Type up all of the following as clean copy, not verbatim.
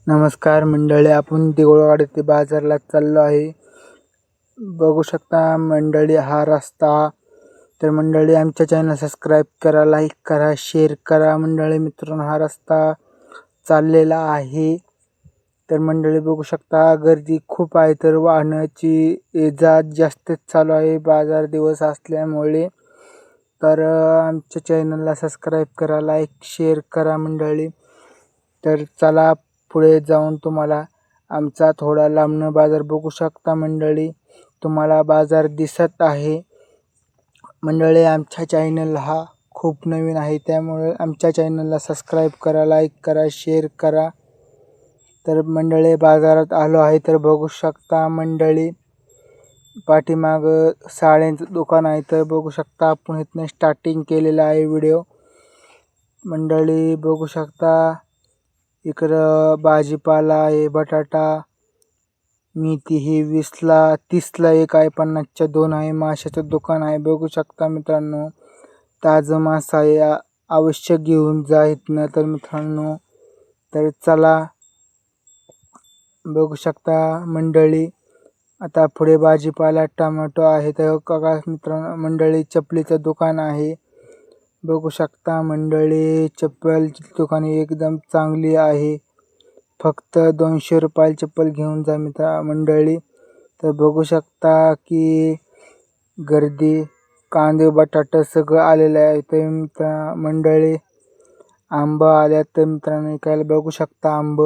नमस्कार मंडळी, आपण देऊळवाडी ते बाजारला चाललो आहे. बघू शकता मंडळी हा रस्ता. तर मंडळी आमच्या चॅनल सबस्क्राईब करा, लाईक करा, शेअर करा. मंडळी मित्रांनो हा रस्ता चाललेला आहे. तर मंडळी बघू शकता गर्दी खूप आहे. तर वाहनाची ये-जा जास्त चालू आहे बाजार दिवस असल्यामुळे. तर आमच्या चॅनलला सबस्क्राईब करा, लाईक शेअर करा मंडळी. तर चला पुढे जाऊन तुम्हाला आमचा थोडा लांबन बाजार बघू शकता मंडळी. तुम्हाला बाजार दिसत आहे मंडळी. आमच्या चॅनल हा खूप नवीन आहे, त्यामुळे आमच्या चॅनलला सबस्क्राईब करा, लाईक करा, शेअर करा. तर मंडळी बाजारात आलो आहे. तर बघू शकता मंडळी पाठीमाग साड्यांचं दुकान आहे. तर बघू शकता आपण इथनं स्टार्टिंग केलेला आहे व्हिडिओ. मंडळी बघू शकता इकडं भाजीपाला आहे, बटाटा, मेथी ही 20ला 30ला एक आहे, 50च्या 2 आहे. माशाचं दुकान आहे. बघू शकता मित्रांनो ताजं मांस आहे, अवश्य घेऊन जा इथनं. तर मित्रांनो तर चला बघू शकता मंडळी आता पुढे भाजीपाला टोमॅटो आहे. तर बघा मित्रांनो मंडळी चपलीचं दुकान आहे. बघू शकता मंडळी चप्पलची दुकान एकदम चांगली आहे. फक्त 200 रुपयाला चप्पल घेऊन जा मंडळी. तर बघू शकता की गर्दी, कांदे बटाटे सगळं आलेलं आहे. तर मंडळी आंब आल्या तर मित्रांनो इकायला बघू शकता आंब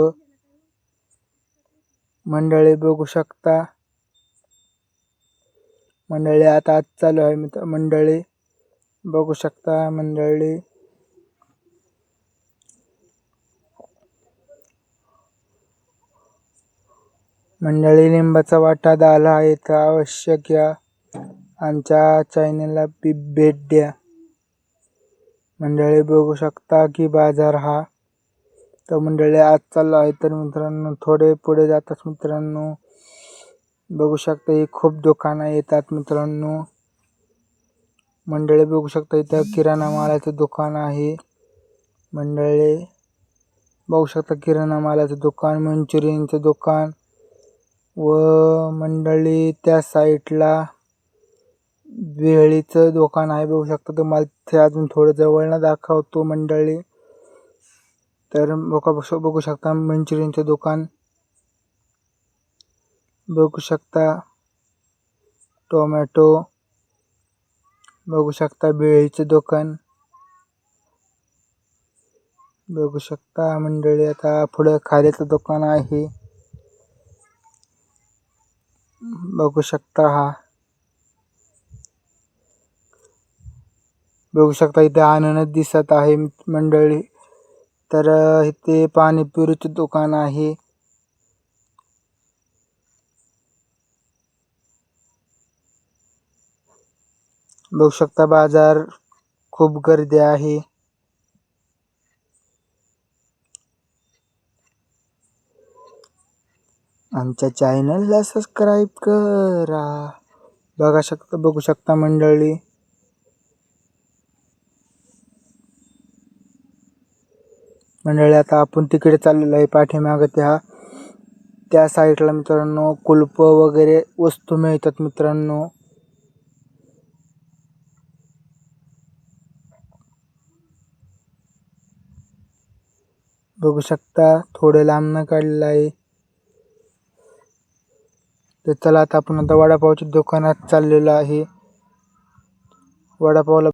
मंडळी. बघू शकता मंडळी आता आज चालू आहे मंडळी. बघू शकता मंडळी मंडळी लिंबाचा वाटा झाला आहे. तर अवश्य घ्या, आमच्या चॅनलला भेट द्या मंडळी. बघू शकता की बाजार हा तर मंडळी आज चालू आहे. तर मित्रांनो थोडे पुढे जातात मित्रांनो बघू शकता ही खूप दुकानं येतात मित्रांनो. मंडळी बघू शकता इथं किराणा मालाचं दुकान आहे मंडळी. बघू शकता किराणा मालाचं दुकान, मंचुरियनचं दुकान व मंडळी त्या साईडला भेळीचं दुकान आहे. बघू शकता तुम्हाला ते अजून थोडं जवळनं दाखवतो मंडळी. तर बघू शकता मंचुरियनचं दुकान, बघू शकता टोमॅटो, बघू शकता भेळीचं दुकान, बघू शकता मंडळी. आता पुढे खाद्याचं दुकान आहे. बघू शकता बघू शकता इथे अननस दिसत आहे मंडळी. तर इथे पाणीपुरीचं दुकान आहे. बघू शकता बाजार खूप गर्दी आहे. आमच्या चॅनलला सबस्क्राईब करा. बघू शकता मंडळी आता आपण तिकडे चाललेलो आहे. पाठीमागे त्या साईडला मित्रांनो कुलप वगैरे वस्तू मिळतात मित्रांनो. बघू शकता थोडे लांबनं काढलेलं आहे. तर चला आता आपण वडापावच्या दुकानात चाललेलो आहे. वडापावला